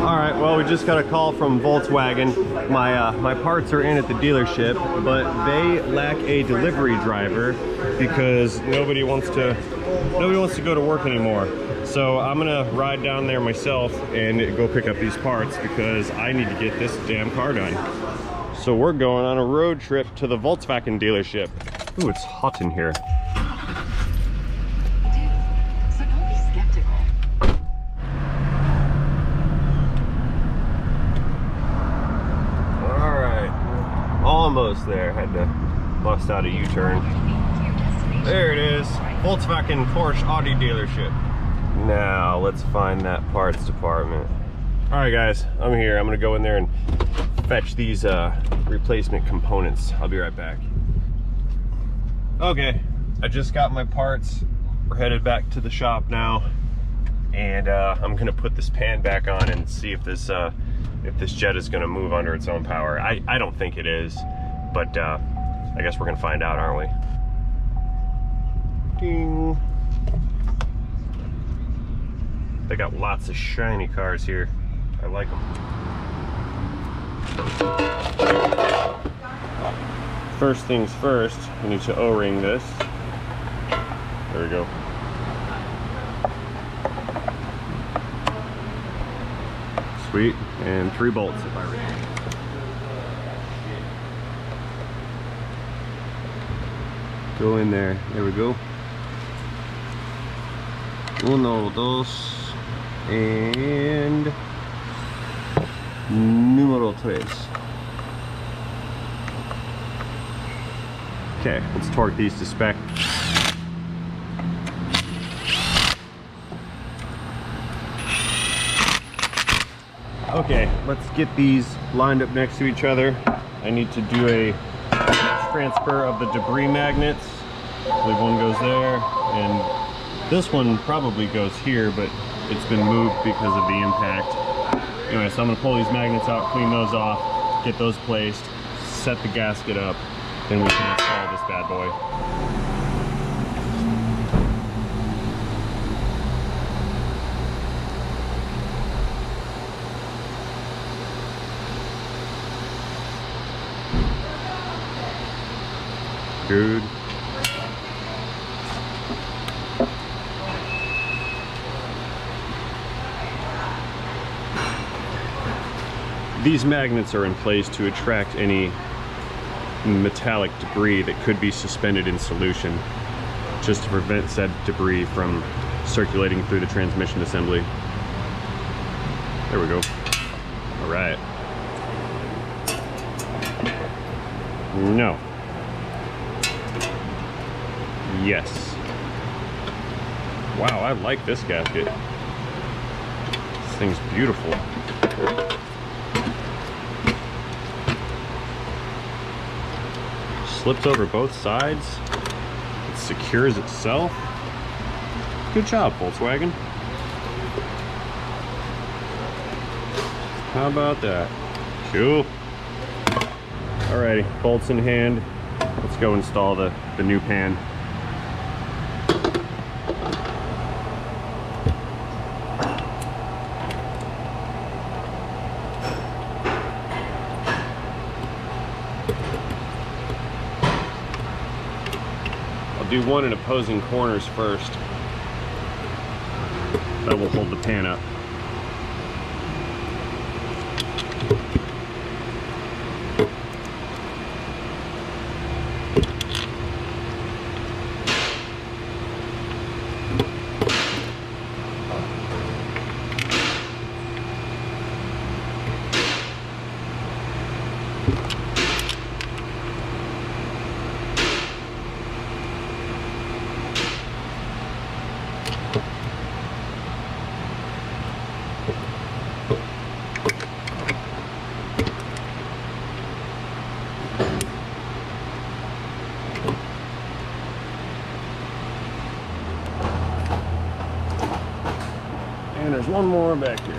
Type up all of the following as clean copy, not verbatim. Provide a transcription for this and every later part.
All right, well, we just got a call from Volkswagen. My parts are in at the dealership, but they lack a delivery driver because nobody wants to go to work anymore. So I'm gonna ride down there myself and go pick up these parts because I need to get this damn car done. So we're going on a road trip to the Volkswagen dealership. Ooh, it's hot in here. So don't be skeptical. All right, almost there. Had to bust out a U-turn. There it is, Volkswagen Porsche Audi dealership. Now let's find that parts department. All right, guys, I'm here. I'm gonna go in there and fetch these replacement components. I'll be right back. Okay, I just got my parts. We're headed back to the shop now, and I'm gonna put this pan back on and see if this jet is gonna move under its own power. I don't think it is, but I guess we're gonna find out, aren't we? Ding. They got lots of shiny cars here. I like them. First things first, we need to O-ring this. There we go. Sweet, and 3 bolts if I remember. Go in there, there we go. Uno, dos, and numero tres. Okay, let's torque these to spec. Okay, let's get these lined up next to each other. I need to do a transfer of the debris magnets. I believe one goes there, and this one probably goes here, but it's been moved because of the impact. Anyway, so I'm gonna pull these magnets out, clean those off, get those placed, set the gasket up, then we can install this bad boy. Good. These magnets are in place to attract any metallic debris that could be suspended in solution, just to prevent said debris from circulating through the transmission assembly. There we go. All right. No. Yes. Wow, I like this gasket. This thing's beautiful. Slips over both sides. It secures itself. Good job, Volkswagen. How about that? Cool. Alrighty, bolts in hand. Let's go install the new pan. Do one in opposing corners first. That will hold the pan up. And there's one more back here.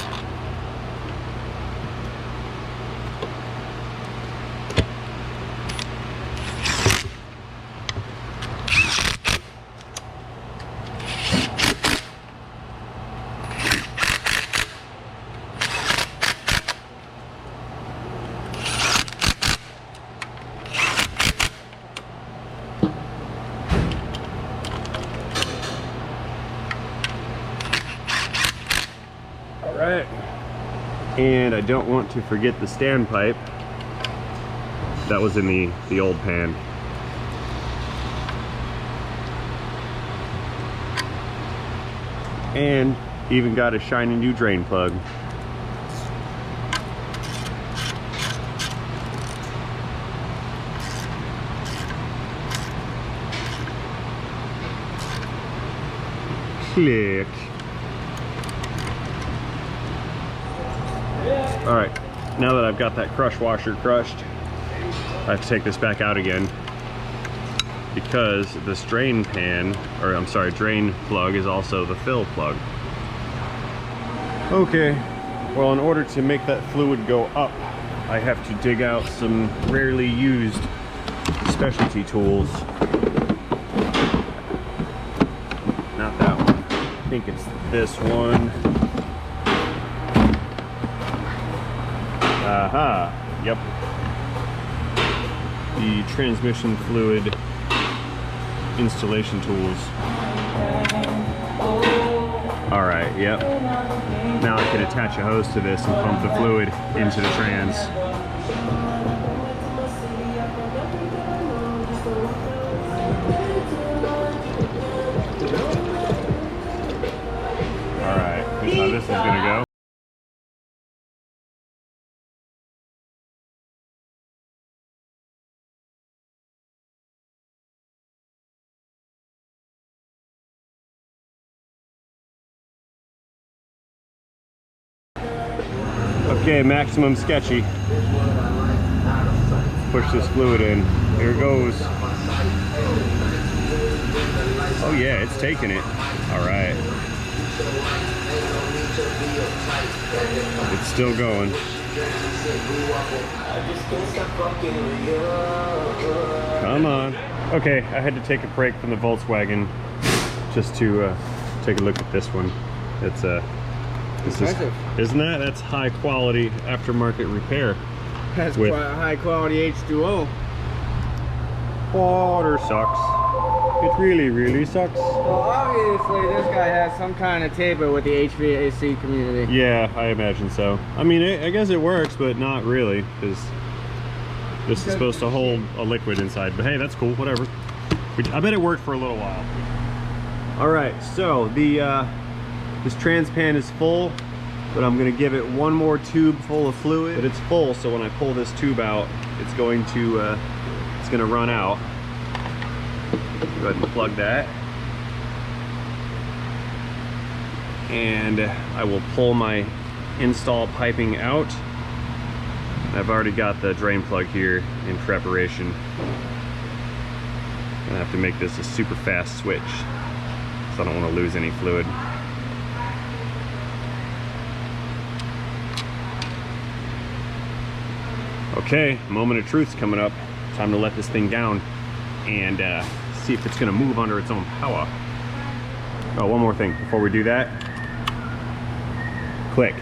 right. And I don't want to forget the standpipe. That was in the old pan. And even got a shiny new drain plug. Click. All right, now that I've got that crush washer crushed, I have to take this back out again because this drain pan, or I'm sorry, drain plug is also the fill plug. Okay, well, in order to make that fluid go up, I have to dig out some rarely used specialty tools. Not that one. I think it's this one. Aha, yep. The transmission fluid installation tools. All right, yep. Now I can attach a hose to this and pump the fluid into the trans. All right, here's how this is gonna go. Okay, maximum sketchy. Push this fluid in. Here it goes. Oh yeah, it's taking it. All right. It's still going. Come on. Okay, I had to take a break from the Volkswagen just to take a look at this one. It's isn't that? That's high quality aftermarket repair. That's with quite high quality H2O. Water sucks. It really, really sucks. Well, obviously this guy has some kind of taper with the HVAC community. Yeah, I imagine so. I mean, I guess it works, but not really, because this is supposed to hold a liquid inside. But hey, that's cool, whatever. I bet it worked for a little while. All right, so this trans pan is full, but I'm gonna give it one more tube full of fluid. But it's full, so when I pull this tube out, it's gonna run out. Go ahead and plug that. And I will pull my install piping out. I've already got the drain plug here in preparation. I have to make this a super fast switch, so I don't want to lose any fluid. Okay, moment of truth's coming up. Time to let this thing down and see if it's gonna move under its own power. Oh, one more thing before we do that. Click.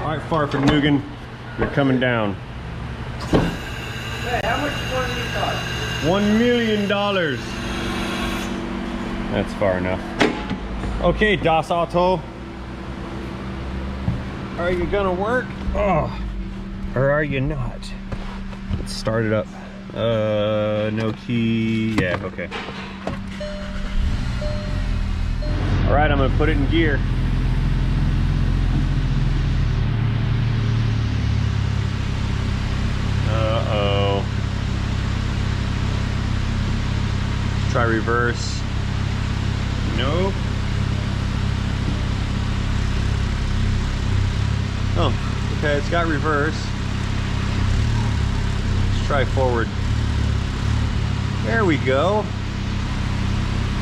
All right, Farfignugan, you're coming down. Hey, how much money you cost? $1 million. That's far enough. Okay, Das Auto. Are you gonna work? Oh, or are you not? Let's start it up. No key. Yeah, okay. All right, I'm gonna put it in gear. Uh-oh. Let's try reverse. No. Oh, okay, it's got reverse. Let's try forward. There we go. All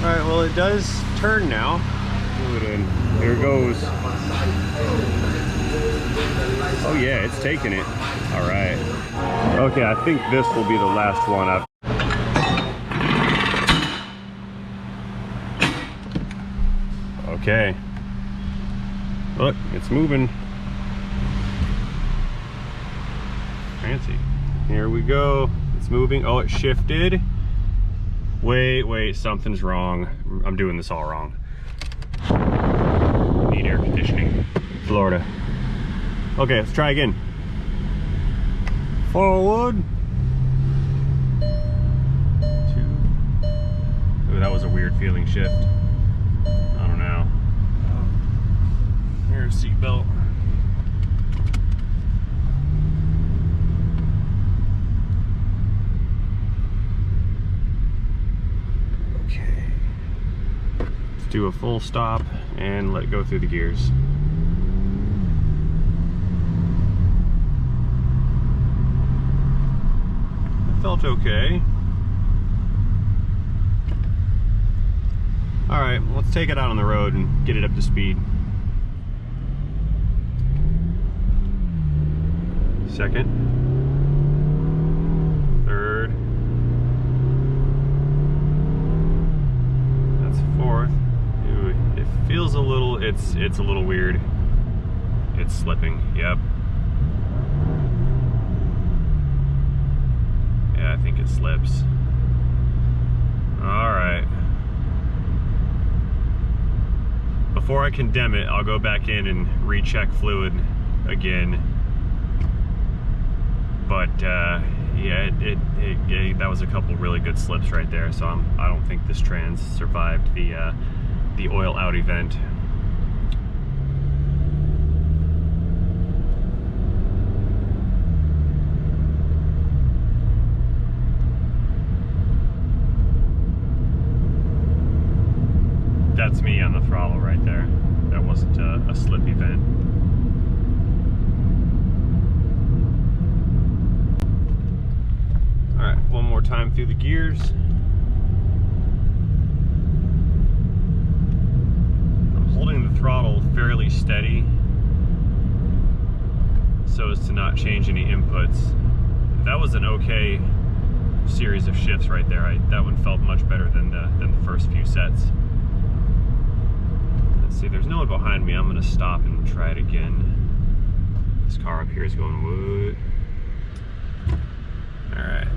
right, well, it does turn now. Move it in. Here it goes. Oh yeah, it's taking it. All right. Okay, I think this will be the last one up. Okay. Look, it's moving. Fancy. Here we go. It's moving. Oh, it shifted. Wait, something's wrong. I'm doing this all wrong. Need air conditioning. Florida. Okay, let's try again. Forward. 2. Ooh, that was a weird feeling shift. I don't know. Here's a seatbelt. Okay. Let's do a full stop and let it go through the gears. Felt okay. All right, let's take it out on the road and get it up to speed. Second. Third. That's fourth. Ooh, it feels a little, it's a little weird. It's slipping, yep. I think it slips. All right. Before I condemn it, I'll go back in and recheck fluid again. But yeah, that was a couple really good slips right there. So I don't think this trans survived the oil out event. That's me on the throttle right there. That wasn't a slip event. All right, one more time through the gears. I'm holding the throttle fairly steady so as to not change any inputs. That was an okay series of shifts right there. That one felt much better than the first few sets. See, if there's no one behind me, I'm gonna stop and try it again. This car up here is going wood. All right.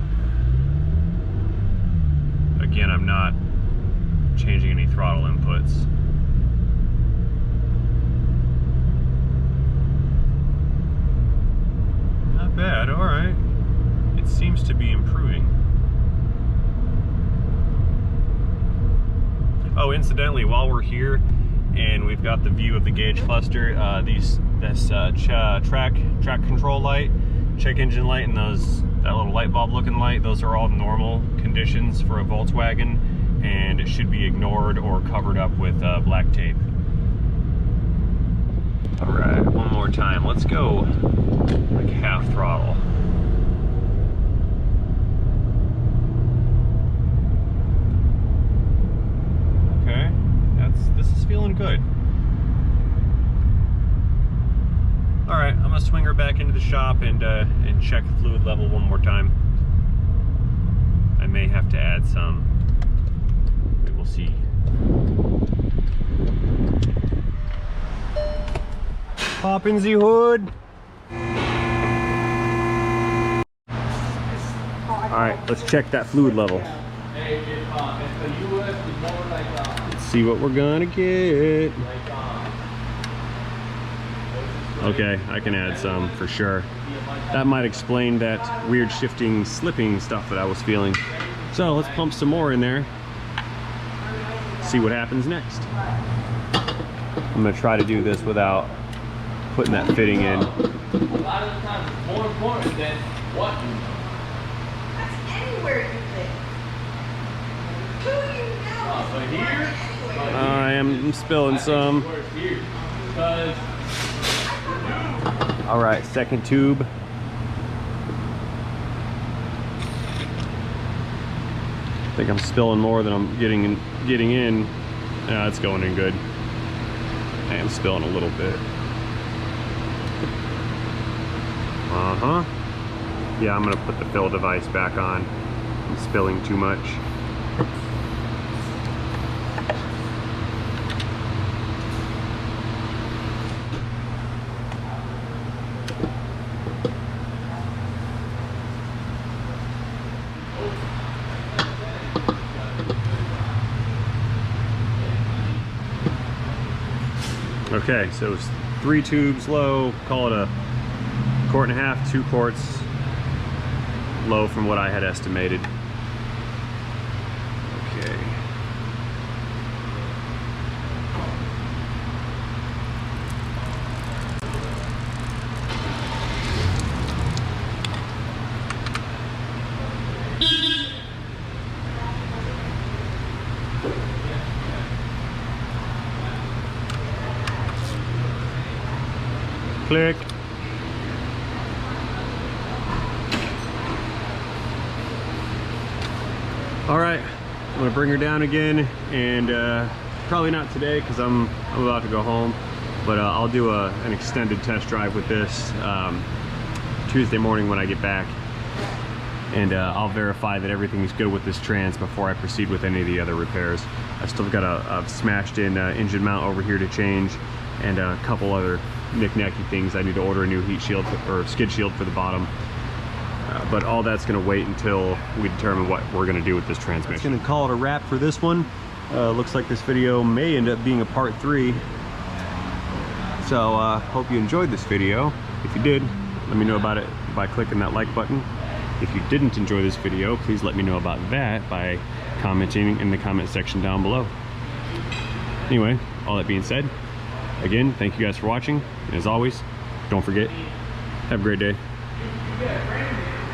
Again, I'm not changing any throttle inputs. Not bad, all right. It seems to be improving. Oh, incidentally, while we're here, and we've got the view of the gauge cluster. This track control light, check engine light, and that little light bulb looking light, those are all normal conditions for a Volkswagen, and it should be ignored or covered up with black tape. All right, one more time. Let's go like half throttle. Okay. This is feeling good. All right, I'm gonna swing her back into the shop and check the fluid level one more time. I may have to add some. We will see. Pop in the hood. All right, let's check that fluid level. Let's see what we're gonna get. Okay, I can add some for sure. That might explain that weird shifting, slipping stuff that I was feeling. So let's pump some more in there. See what happens next. I'm gonna try to do this without putting that fitting in. A lot of the times it's more important than what you know. That's anywhere you think. Who you know? But here, I am spilling some. here, because All right, second tube. I think I'm spilling more than I'm getting in. Yeah, it's going in good. I am spilling a little bit. Uh-huh. Yeah, I'm gonna put the fill device back on. I'm spilling too much. Okay, so it's 3 tubes low, call it a 1.5 quarts, 2 quarts low from what I had estimated. Okay. Click. All right, I'm gonna bring her down again, and probably not today because I'm about to go home, but I'll do an extended test drive with this Tuesday morning when I get back, and I'll verify that everything's good with this trans before I proceed with any of the other repairs. I still got a smashed in engine mount over here to change, and a couple other knick-knacky things. I need to order a new heat shield or skid shield for the bottom. But all that's going to wait until we determine what we're going to do with this transmission. It's going to call it a wrap for this one. Looks like this video may end up being a part 3. So hope you enjoyed this video. If you did, let me know about it by clicking that like button. If you didn't enjoy this video, please let me know about that by commenting in the comment section down below. Anyway, all that being said, again, thank you guys for watching. And as always, don't forget, have a great day.